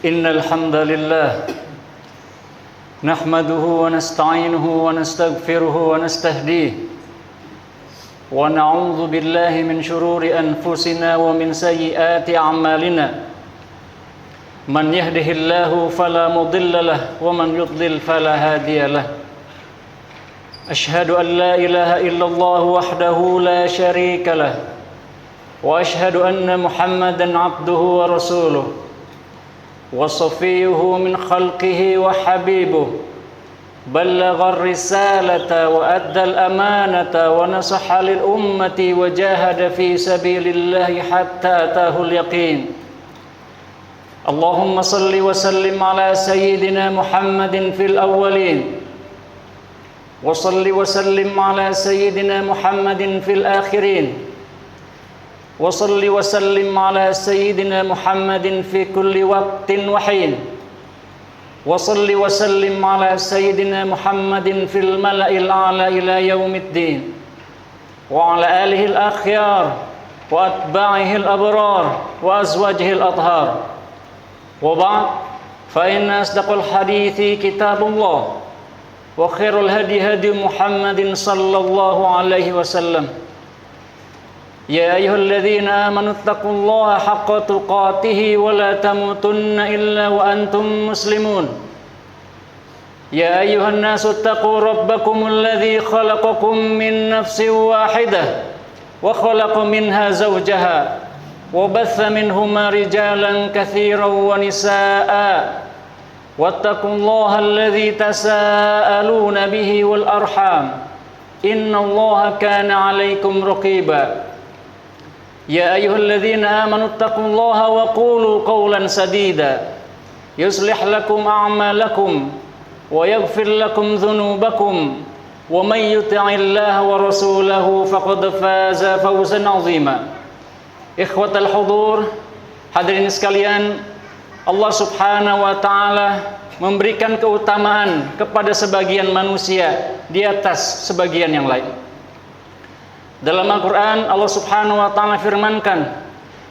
إن الحمد لله نحمده ونستعينه ونستغفره ونستهديه ونعوذ بالله من شرور أنفسنا ومن سيئات أعمالنا من يهده الله فلا مضل له ومن يضلل فلا هادي له أشهد أن لا إله إلا الله وحده لا شريك له وأشهد أن محمدا عبده ورسوله وصفيه من خلقه وحبيبه بلغ الرسالة وأدى الأمانة ونصح للأمة وجاهد في سبيل الله حتى أتاه اليقين اللهم صل وسلم على سيدنا محمد في الأولين وصل وسلم على سيدنا محمد في الآخرين وصل وسلم على سيدنا محمد في كل وقت وحين وصل وسلم على سيدنا محمد في الملأ الأعلى إلى يوم الدين وعلى آله الأخيار وأتباعه الأبرار وأزواجه الأطهار وبعد فإن أصدق الحديث كتاب الله وخير الهدي هدي محمد صلى الله عليه وسلم يا أيها الذين آمنوا اتقوا الله حق تقاته ولا تموتن إلا وأنتم مسلمون يا أيها الناس اتقوا ربكم الذي خلقكم من نفس واحدة وخلق منها زوجها وبث منهما رجالا كثيرا ونساء واتقوا الله الذي تساءلون به والأرحام إن الله كان عليكم رقيبا يا أيها الذين آمنوا اتقوا الله وقولوا قولا سديدا يصلح لكم أعمالكم ويغفر لكم ذنوبكم ومن يطع الله ورسوله فقد فاز فوزا عظيما إخوة الحضور hadirin sekalian, Allah subhanahu wa ta'ala memberikan keutamaan kepada sebagian manusia di atas sebagian yang lain. Dalam Al-Quran Allah subhanahu wa ta'ala firmankan,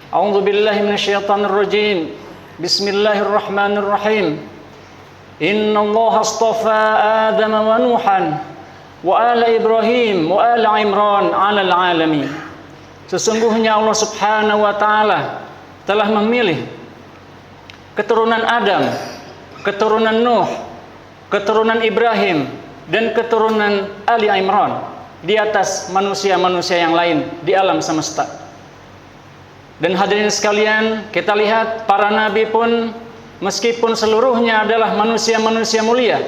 A'udzu billahi minasyaitonir rajim. Bismillahirrahmanirrahim. Inna Allah astafa Adam wa Nuhan wa ala Ibrahim wa ala Imran 'alal 'alamin. Sesungguhnya Allah subhanahu wa ta'ala telah memilih keturunan Adam, keturunan Nuh, keturunan Ibrahim dan keturunan Ali Imran di atas manusia-manusia yang lain di alam semesta. Dan hadirin sekalian, kita lihat para nabi pun meskipun seluruhnya adalah manusia-manusia mulia,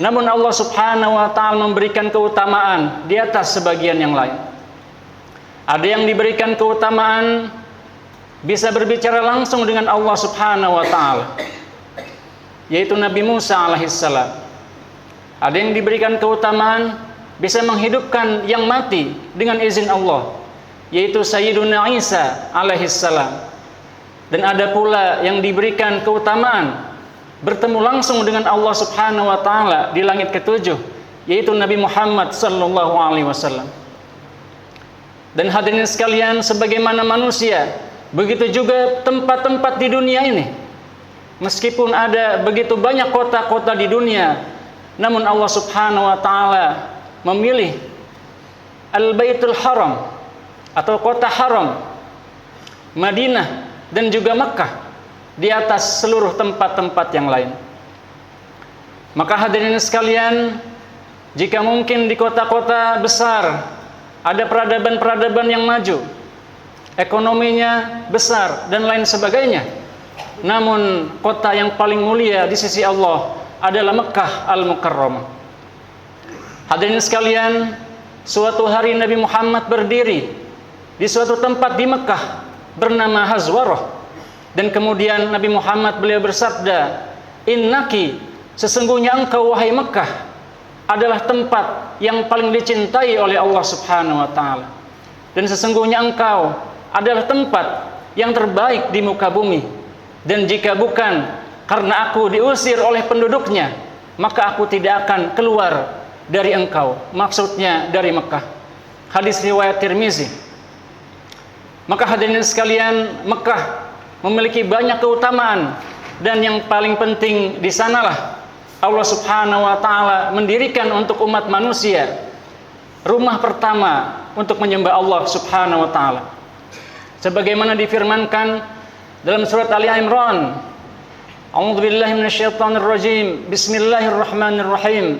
namun Allah subhanahu wa ta'ala memberikan keutamaan di atas sebagian yang lain. Ada yang diberikan keutamaan bisa berbicara langsung dengan Allah subhanahu wa ta'ala, yaitu Nabi Musa alaihissalam. Ada yang diberikan keutamaan bisa menghidupkan yang mati dengan izin Allah, yaitu Sayyiduna Isa alaihissalam. Dan ada pula yang diberikan keutamaan bertemu langsung dengan Allah subhanahu wa ta'ala di langit ketujuh, yaitu Nabi Muhammad sallallahu alaihi wasallam. Dan hadirin sekalian, sebagaimana manusia, begitu juga tempat-tempat di dunia ini. Meskipun ada begitu banyak kota-kota di dunia, namun Allah subhanahu wa ta'ala memilih Al-Baitul Haram atau kota haram, Madinah dan juga Makkah di atas seluruh tempat-tempat yang lain. Maka hadirin sekalian, jika mungkin di kota-kota besar ada peradaban-peradaban yang maju, ekonominya besar dan lain sebagainya, namun kota yang paling mulia di sisi Allah adalah Mekkah Al-Mukarramah. Hadirin sekalian, suatu hari Nabi Muhammad berdiri di suatu tempat di Mekah bernama Hazwarah, dan kemudian Nabi Muhammad beliau bersabda, "Innaki, sesungguhnya engkau wahai Mekah adalah tempat yang paling dicintai oleh Allah subhanahu wa ta'ala, dan sesungguhnya engkau adalah tempat yang terbaik di muka bumi, dan jika bukan karena aku diusir oleh penduduknya, maka aku tidak akan keluar dari engkau." Maksudnya dari Mekah. Hadis riwayat Tirmizi. Maka hadirin sekalian, Mekah memiliki banyak keutamaan Dan yang paling penting di sanalah Allah Subhanahu wa taala mendirikan untuk umat manusia rumah pertama untuk menyembah Allah Subhanahu wa taala. Sebagaimana difirmankan dalam surat Ali Imran, A'udzubillahi minasyaitonirrajim. Bismillahirrahmanirrahim.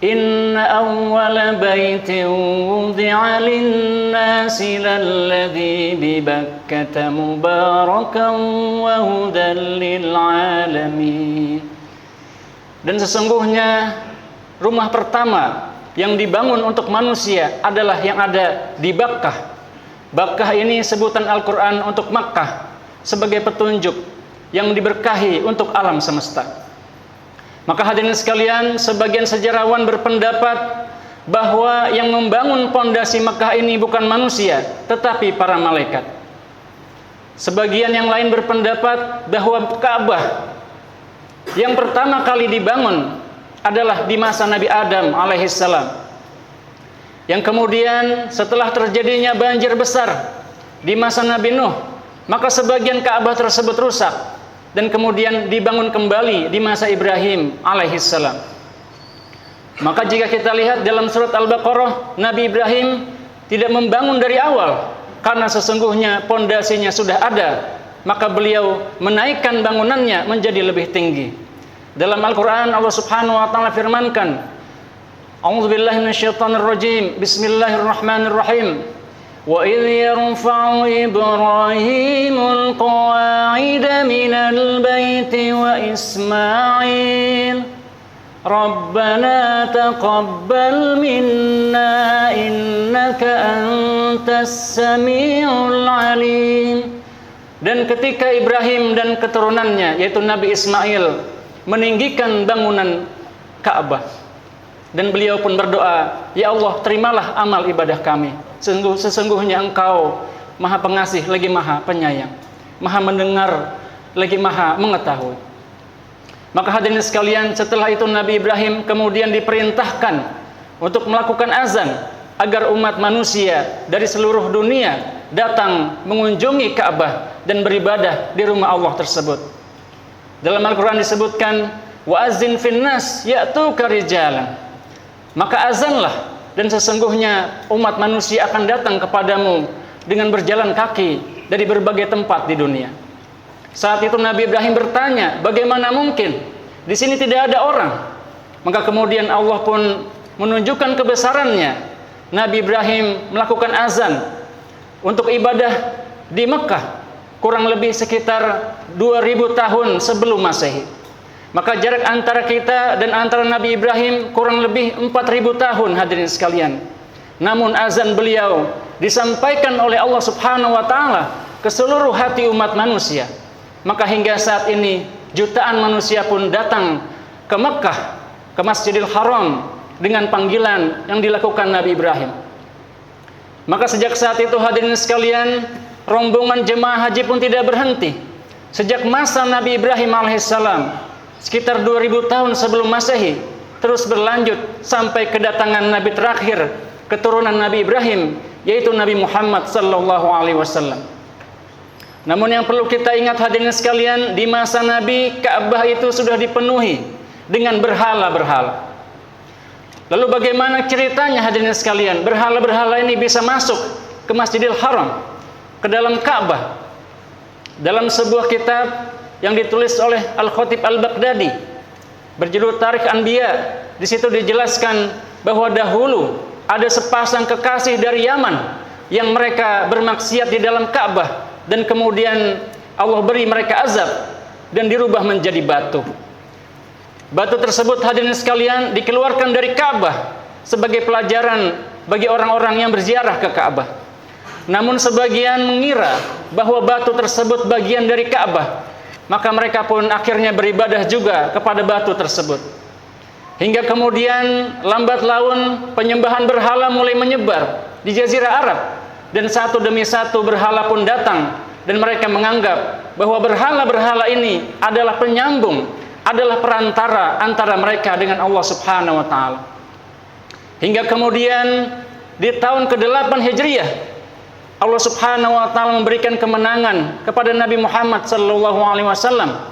Inna awwala baitin wudi'a lin-nasi lalladzi bi Bakkata mubarakan wa hudan lil-alamin. Dan sesungguhnya rumah pertama yang dibangun untuk manusia adalah yang ada di Bakkah. Bakkah ini sebutan Al-Quran untuk Makkah sebagai petunjuk yang diberkahi untuk alam semesta. Maka hadirin sekalian, sebagian sejarawan berpendapat bahwa yang membangun pondasi Makkah ini bukan manusia, tetapi para malaikat. Sebagian yang lain berpendapat bahwa Ka'bah yang pertama kali dibangun adalah di masa Nabi Adam alaihissalam. Yang kemudian setelah terjadinya banjir besar di masa Nabi Nuh, maka sebagian Ka'bah tersebut rusak dan kemudian dibangun kembali di masa Ibrahim alaihissalam. Maka jika kita lihat dalam surat Al-Baqarah, Nabi Ibrahim tidak membangun dari awal karena sesungguhnya pondasinya sudah ada, maka beliau menaikkan bangunannya menjadi lebih tinggi. Dalam Al-Quran Allah Subhanahu wa taala firmankan, A'udzubillahi minasyaitonirrajim. Bismillahirrahmanirrahim. Wa idh yarfa'u Ibrahimul qawa'ida minal baiti wa Ismail Rabbana taqabbal minna innaka antas samiul alim. Dan ketika Ibrahim dan keturunannya yaitu Nabi Ismail meninggikan bangunan Ka'bah, dan beliau pun berdoa, ya Allah, terimalah amal ibadah kami. Sesungguhnya Engkau Maha Pengasih lagi Maha Penyayang, Maha Mendengar lagi Maha Mengetahui. Maka hadirin sekalian, setelah itu Nabi Ibrahim kemudian diperintahkan untuk melakukan azan agar umat manusia dari seluruh dunia datang mengunjungi Ka'bah dan beribadah di rumah Allah tersebut. Dalam Al-Quran disebutkan, wa azin finnas ya'tuka rijalan. Maka azanlah, dan sesungguhnya umat manusia akan datang kepadamu dengan berjalan kaki dari berbagai tempat di dunia. Saat itu Nabi Ibrahim bertanya, bagaimana mungkin di sini tidak ada orang? Maka kemudian Allah pun menunjukkan kebesarannya. Nabi Ibrahim melakukan azan untuk ibadah di Mekah kurang lebih sekitar 2000 tahun sebelum Masehi. Maka jarak antara kita dan antara Nabi Ibrahim kurang lebih 4000 tahun hadirin sekalian. Namun azan beliau disampaikan oleh Allah Subhanahu wa taala ke seluruh hati umat manusia. Maka hingga saat ini jutaan manusia pun datang ke Mekah, ke Masjidil Haram dengan panggilan yang dilakukan Nabi Ibrahim. Maka sejak saat itu hadirin sekalian, rombongan jemaah haji pun tidak berhenti. Sejak masa Nabi Ibrahim alaihissalam sekitar 2000 tahun sebelum Masehi, terus berlanjut sampai kedatangan Nabi terakhir keturunan Nabi Ibrahim, yaitu Nabi Muhammad sallallahu alaihi wasallam. Namun yang perlu kita ingat hadirin sekalian, di masa Nabi, Ka'bah itu sudah dipenuhi dengan berhala-berhala. Lalu bagaimana ceritanya hadirin sekalian? Berhala-berhala ini bisa masuk ke Masjidil Haram, ke dalam Ka'bah. Dalam sebuah kitab yang ditulis oleh Al-Khatib Al-Baghdadi berjudul Tarikh Anbiya, di situ dijelaskan bahwa dahulu ada sepasang kekasih dari Yaman yang mereka bermaksiat di dalam Ka'bah, dan kemudian Allah beri mereka azab dan dirubah menjadi batu. Batu tersebut hadirin sekalian dikeluarkan dari Ka'bah sebagai pelajaran bagi orang-orang yang berziarah ke Ka'bah. Namun sebagian mengira bahwa batu tersebut bagian dari Ka'bah, maka mereka pun akhirnya beribadah juga kepada batu tersebut. Hingga kemudian lambat laun penyembahan berhala mulai menyebar di Jazirah Arab, dan satu demi satu berhala pun datang, dan mereka menganggap bahwa berhala-berhala ini adalah penyambung, adalah perantara antara mereka dengan Allah Subhanahu wa taala. Hingga kemudian di tahun ke-8 Hijriah, Allah Subhanahu wa taala memberikan kemenangan kepada Nabi Muhammad sallallahu alaihi wasallam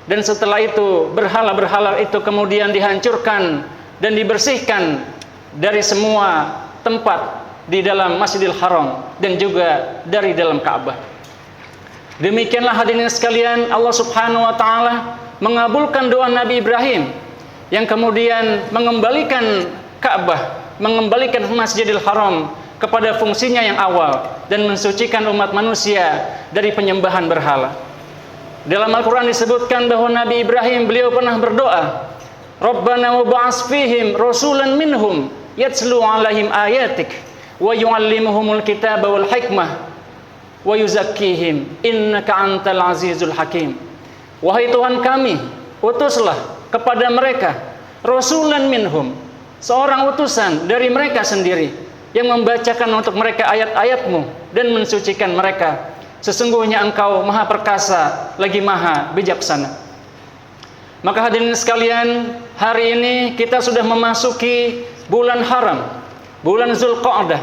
Dan setelah itu berhala-berhala itu kemudian dihancurkan dan dibersihkan dari semua tempat di dalam Masjidil Haram dan juga dari dalam Ka'bah. Demikianlah hadirin sekalian, Allah Subhanahu wa taala mengabulkan doa Nabi Ibrahim yang kemudian mengembalikan Ka'bah, mengembalikan Masjidil Haram kepada fungsinya yang awal dan mensucikan umat manusia dari penyembahan berhala. Dalam Al-Quran disebutkan bahwa Nabi Ibrahim beliau pernah berdoa, Rabbana wab'as fihim rasulan minhum yatslu alaihim ayatik wa yu'allimuhumul kitaba wal hikmah wa yuzakkihim innaka antal azizul hakim. Wahai Tuhan kami, utuslah kepada mereka rasulan minhum, seorang utusan dari mereka sendiri yang membacakan untuk mereka ayat-ayat-Mu dan mensucikan mereka. Sesungguhnya Engkau Maha Perkasa lagi Maha Bijaksana. Maka hadirin sekalian, hari ini kita sudah memasuki bulan haram, bulan Zulqa'dah.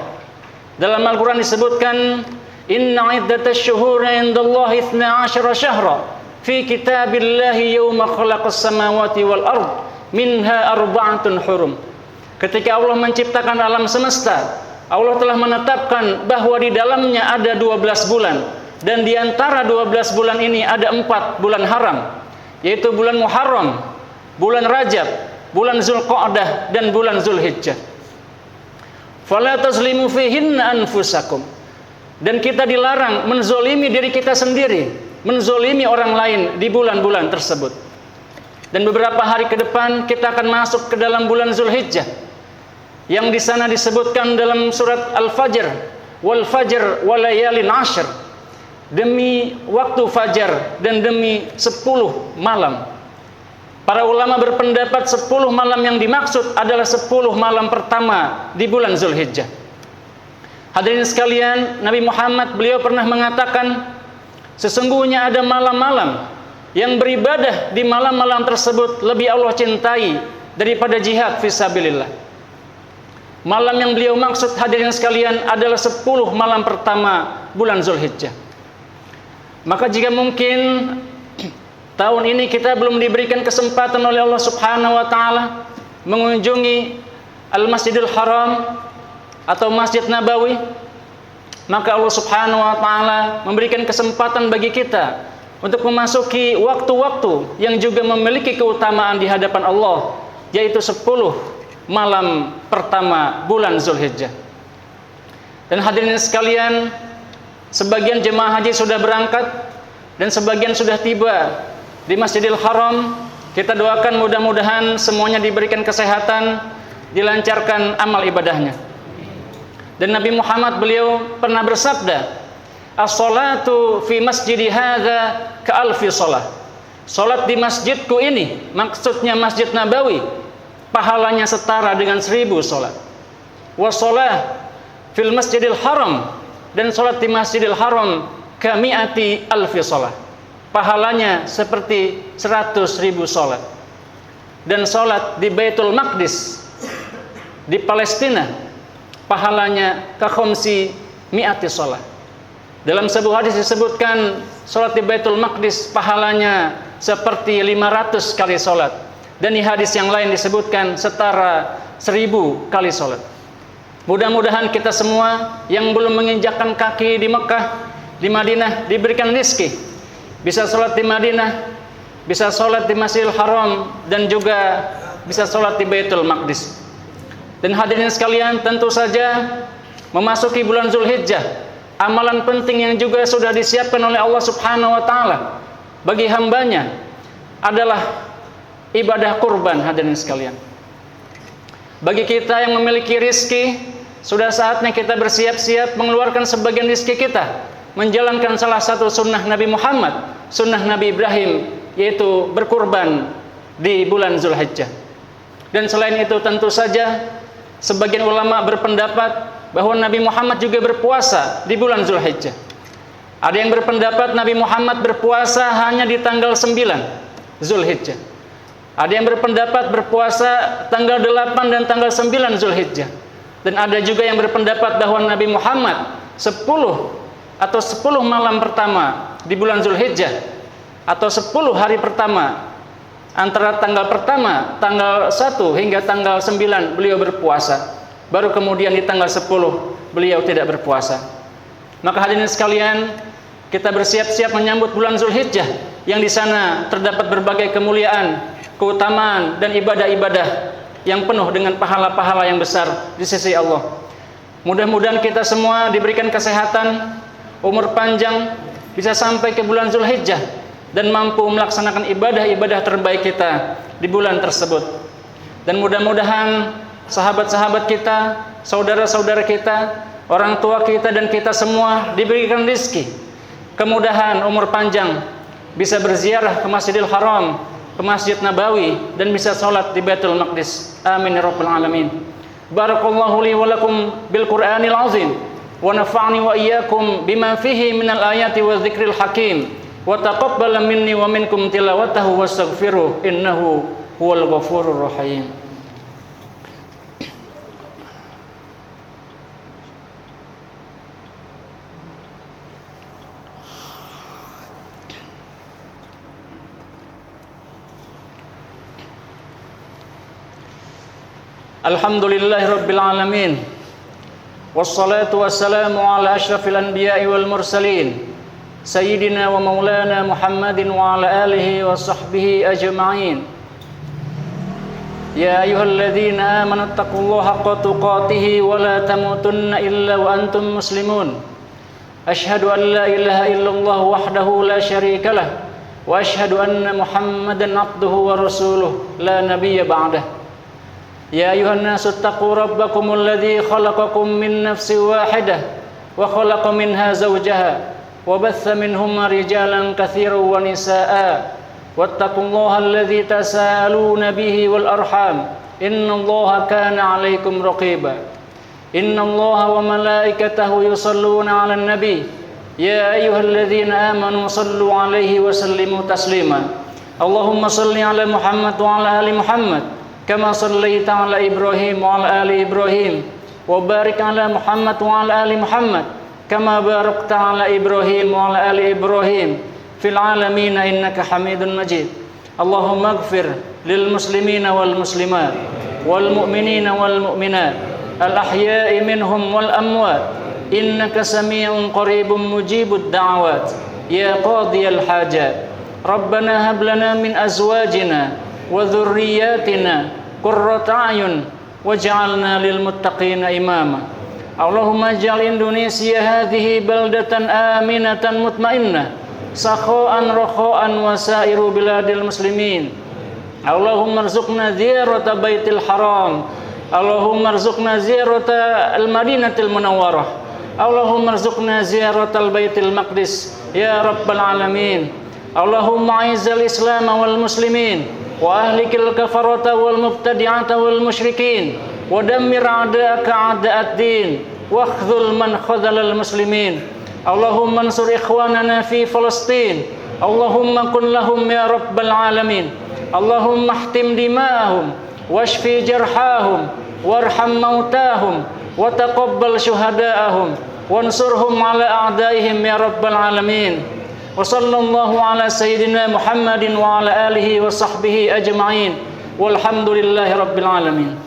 Dalam Al-Quran disebutkan, Inna iddatasy syuhuri indallahi 12 syahra fi kitabillahi yawma khalaqas samawati wal ard minha arba'atun hurum. Ketika Allah menciptakan alam semesta, Allah telah menetapkan bahwa di dalamnya ada 12 bulan. Dan di antara 12 bulan ini ada 4 bulan haram, yaitu bulan Muharram, bulan Rajab, bulan Zulqa'dah, dan bulan Zulhijjah. Fala tazlimu fihinna anfusakum. Dan kita dilarang menzolimi diri kita sendiri, menzolimi orang lain di bulan-bulan tersebut. Dan beberapa hari ke depan kita akan masuk ke dalam bulan Zulhijjah, yang di sana disebutkan dalam surat Al-Fajr, wal fajr walayalin ashr, demi waktu fajar dan demi 10 malam. Para ulama berpendapat 10 malam yang dimaksud adalah 10 malam pertama di bulan Zulhijjah. Hadirin sekalian, Nabi Muhammad beliau pernah mengatakan, sesungguhnya ada malam-malam yang beribadah di malam-malam tersebut lebih Allah cintai daripada jihad fisabilillah. Malam yang beliau maksud hadirin sekalian adalah 10 malam pertama bulan Zulhijjah. Maka jika mungkin tahun ini kita belum diberikan kesempatan oleh Allah Subhanahu wa taala mengunjungi Al-Masjidil Haram atau Masjid Nabawi, maka Allah Subhanahu wa taala memberikan kesempatan bagi kita untuk memasuki waktu-waktu yang juga memiliki keutamaan di hadapan Allah, yaitu 10 malam pertama bulan Zulhijjah. Dan hadirin sekalian, sebagian jemaah haji sudah berangkat dan sebagian sudah tiba di Masjidil Haram. Kita doakan mudah-mudahan semuanya diberikan kesehatan, dilancarkan amal ibadahnya. Dan Nabi Muhammad beliau pernah bersabda, as-salatu fi masjidi hadza ka alfi shalah. Salat di masjidku ini, maksudnya Masjid Nabawi, pahalanya setara dengan 1000 salat. Wa shalah fil Masjidil Haram, dan salat di Masjidil Haram kami'ati alfi salat, pahalanya seperti 100.000 salat. Dan salat di Baitul Maqdis di Palestina, pahalanya kakhomsi mi'ati salat. Dalam sebuah hadis disebutkan salat di Baitul Maqdis pahalanya seperti 500 kali salat, dan di hadis yang lain disebutkan setara 1000 kali salat. Mudah-mudahan kita semua yang belum menginjakkan kaki di Mekah, di Madinah, diberikan rezeki, bisa sholat di Madinah, bisa sholat di Masjidil Haram, dan juga bisa sholat di Baitul Maqdis. Dan hadirin sekalian, tentu saja memasuki bulan Zulhijjah, amalan penting yang juga sudah disiapkan oleh Allah Subhanahu wa taala bagi hambanya adalah ibadah kurban. Hadirin sekalian, bagi kita yang memiliki rezeki, sudah saatnya kita bersiap-siap mengeluarkan sebagian rezeki kita, menjalankan salah satu sunnah Nabi Muhammad, sunnah Nabi Ibrahim, yaitu berkurban di bulan Zulhijjah. Dan selain itu tentu saja sebagian ulama berpendapat bahwa Nabi Muhammad juga berpuasa di bulan Zulhijjah. Ada yang berpendapat Nabi Muhammad berpuasa hanya di tanggal 9 Zulhijjah. Ada yang berpendapat berpuasa tanggal 8 dan tanggal 9 Zulhijjah. Dan ada juga yang berpendapat bahwa Nabi Muhammad 10 malam pertama di bulan Zulhijjah atau 10 hari pertama, antara tanggal pertama, tanggal 1 hingga tanggal 9 beliau berpuasa. Baru kemudian di tanggal 10 beliau tidak berpuasa. Maka hadirin sekalian, kita bersiap-siap menyambut bulan Zulhijjah yang di sana terdapat berbagai kemuliaan, keutamaan dan ibadah-ibadah yang penuh dengan pahala-pahala yang besar di sisi Allah. Mudah-mudahan kita semua diberikan kesehatan, umur panjang, bisa sampai ke bulan Zulhijjah dan mampu melaksanakan ibadah-ibadah terbaik kita di bulan tersebut. Dan mudah-mudahan sahabat-sahabat kita, saudara-saudara kita, orang tua kita dan kita semua diberikan rezeki, kemudahan, umur panjang, bisa berziarah ke Masjidil Haram, ke Masjid Nabawi, dan bisa sholat di Baitul Maqdis. Amin ya rabbal alamin. Barakallahu li wa lakum bil Qur'anil azim wa nafa'ni wa iyyakum bima fihi minal ayati wa dzikril hakim wa taqabbala minni wa minkum tilawatahu wastaghfiruh innahu huwal ghafurur rahim. Alhamdulillahi rabbil alamin. Wassalatu wassalamu ala asyrafil anbiya'i wal mursalin sayyidina wa maulana Muhammadin wa ala alihi wa sahbihi ajma'in. Ya ayyuhalladzina amanu taqullaha haqqa tuqatih wa la tamutunna illa wa antum muslimun. Asyhadu an la ilaha illallah wahdahu la syarika lah wa asyhadu anna Muhammadan abduhu wa rasuluh la nabiyya ba'dah. Ya ayuhan nasu taqu rabbakum alladhi khalaqakum min nafsin wahidah wa khalaqa minha zawjaha wa batha minhuma rijalan katsiran wa nisaa'a wattaqullaha alladhi tasaaluna bihi wal arham innallaha kana 'alaikum raqiba. Innallaha wa malaikatahu yusalluna 'alan nabi ya ayyuhalladzina amanu sallu 'alaihi wa sallimu taslima. Allahumma salli 'ala Muhammad wa 'ala ali Muhammad kama sallaita ala Ibrahim wa ala ali Ibrahim wa barik ala Muhammad wa ala ali Muhammad kama barakta ala Ibrahim wa ala ali Ibrahim fil alamin innaka Hamidun Majid. Allahumma ighfir lil muslimina wal muslimat wal mu'minina wal mu'minat al ahya'i minhum wal amwat innaka sami'un qaribun mujibud da'awat ya qadiyal hajat. Rabbana hab lana min azwajina wa dhurriyyatina qurrata a'yun waj'alna lil muttaqina imama. Allahumma ij'al Indonesia hadhihi baldatan aminatan mutmainnah sakha'an rakha'an wa sa'iru biladil muslimin. Allahumma arzuqna ziyarata baitil haram. Allahumma arzuqna ziyarata al-madinatil munawwarah. Allahumma arzuqna ziyaratal baitil maqdis ya rabbal alamin. Allahumma a'izzal islam wal muslimin wa ahlikil kafarata wal mubtadi'ata wal musyrikin wa dammir a'da'aka a'da'ad-din wa khzul man khazalal muslimin. Allahumma ansur ikhwanana fi Palestin. Allahumma kun lahum ya rabbal alamin. Allahumma ihtim dima'ahum washfi jarhahum warham mautahum wa taqabbal syuhada'ahum wansurhum ala a'daihim ya rabbal alamin. Wa sallallahu ala sayyidina Muhammadin wa ala alihi wa sahbihi ajma'in walhamdulillahi rabbil alamin.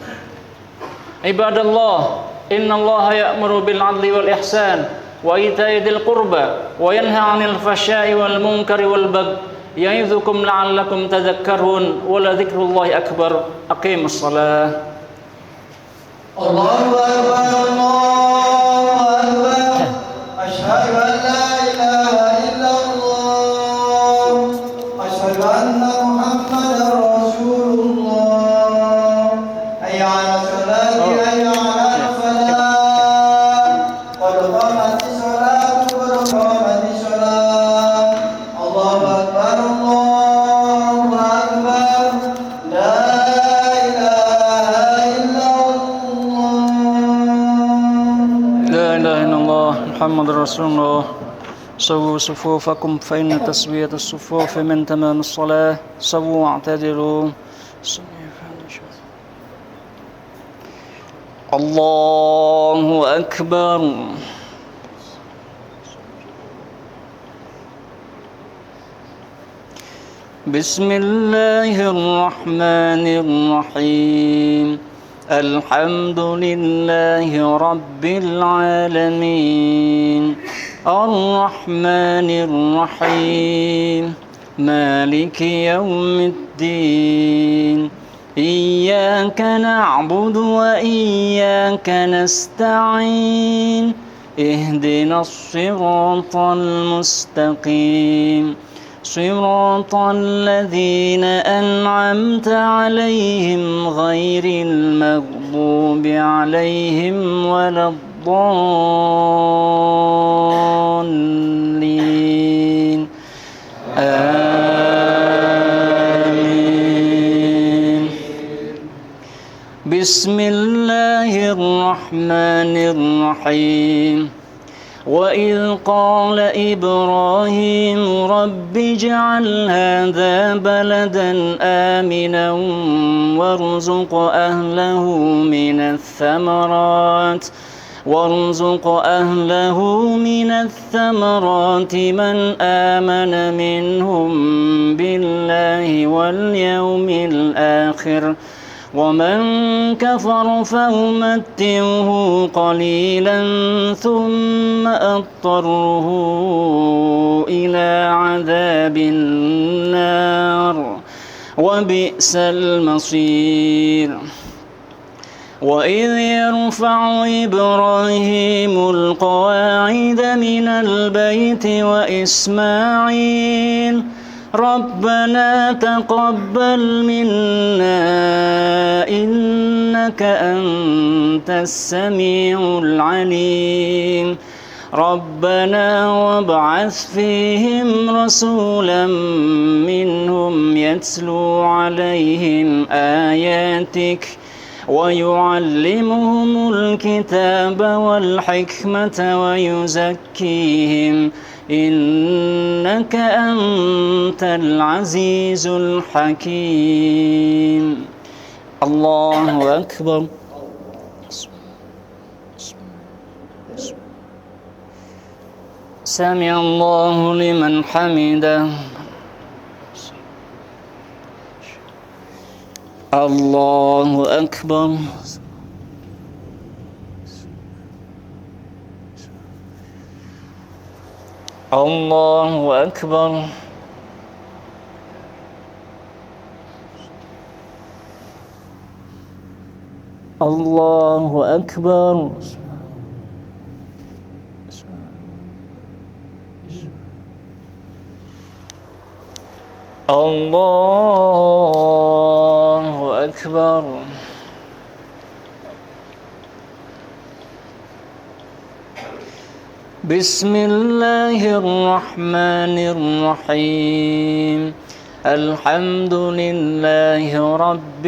Ibadallah, innallaha ya'muru bil 'adli wal ihsan wa ita'i dzil qurba wa yanha 'anil fahsya'i wal munkari wal baghi ya'idzukum la'allakum tadhakkarun wa la dzikrullahi akbar. Aqimus shalah. Allahu akbar, Allahu akbar. Asyhadu an la ilaha illallah. Asyhadu anna Muhammadar Rasulullah. Hayya 'alas salati, hayya 'alal falah. Qad qamatis salatu, qad qamatis salat. Allahu akbar, Allahu akbar. La ilaha illallah. La ilaha illallah Muhammadur Rasulullah. سووا صفوفكم فإن تسوية الصفوف من تمام الصلاة. سووا واعتدلوا. الله أكبر. بسم الله الرحمن الرحيم الحمد لله رب العالمين الرحمن الرحيم مالك يوم الدين إياك نعبد وإياك نستعين اهدنا الصراط المستقيم صراط الذين أنعمت عليهم غير المغضوب عليهم ولا الضالين آمين بسم الله الرحمن الرحيم وإذ قال إبراهيم رب اجعل هذا بلدا آمنا وارزق أهله من الثمرات من آمن منهم بالله واليوم الآخر ومن كفر فأمتعه قليلا ثم أضطره إلى عذاب النار وبئس المصير وإذ يرفع إبراهيم القواعد من البيت وإسماعيل ربنا تقبل منا إنك أنت السميع العليم ربنا وابعث فيهم رسولا منهم يتلو عليهم آياتك ويعلمهم الكتاب والحكمة ويزكيهم إنك أنت العزيز الحكيم الله أكبر سمع الله لمن حمده الله أكبر الله أكبر الله أكبر الله أكبر بسم الله الرحمن الرحيم الحمد لله رب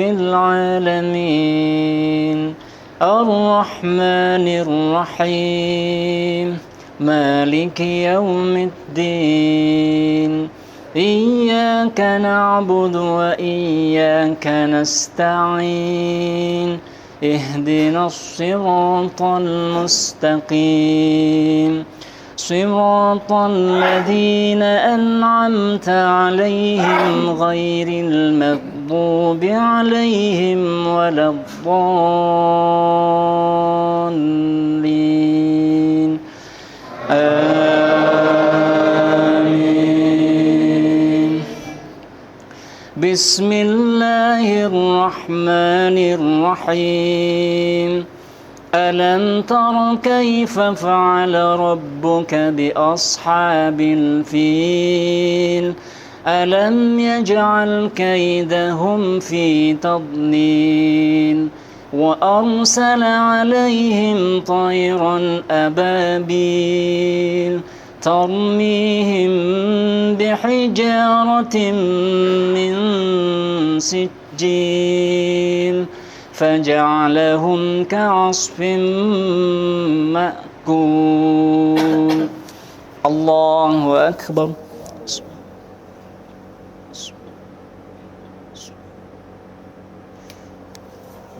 العالمين الرحمن الرحيم مالك يوم الدين إياك نعبد وإياك نستعين اهدنا الصراط المستقيم صراط الذين أنعمت عليهم غير المغضوب عليهم ولا الضالين آمين بسم الله الرحمن الرحيم ألم تر كيف فعل ربك بأصحاب الفيل ألم يجعل كيدهم في تضليل وأرسل عليهم طيرا أبابيل ترميهم بحجارة من سجيل فجعلهم كعصف مأكول الله أكبر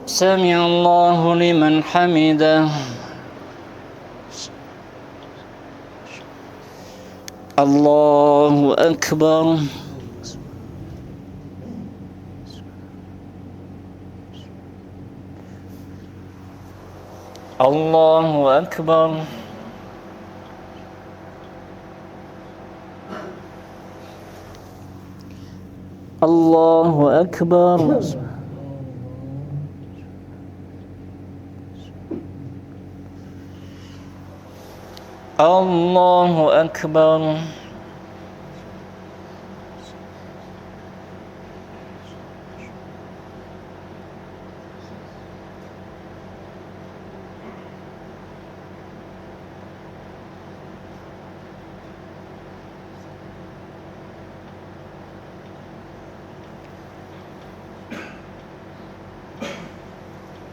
سمع الله لمن حمده الله أكبر Allahu Akbar. Allahu Akbar. Allahu Akbar.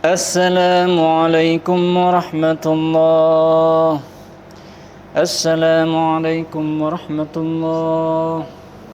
Assalamualaikum warahmatullahi. Assalamualaikum warahmatullahi.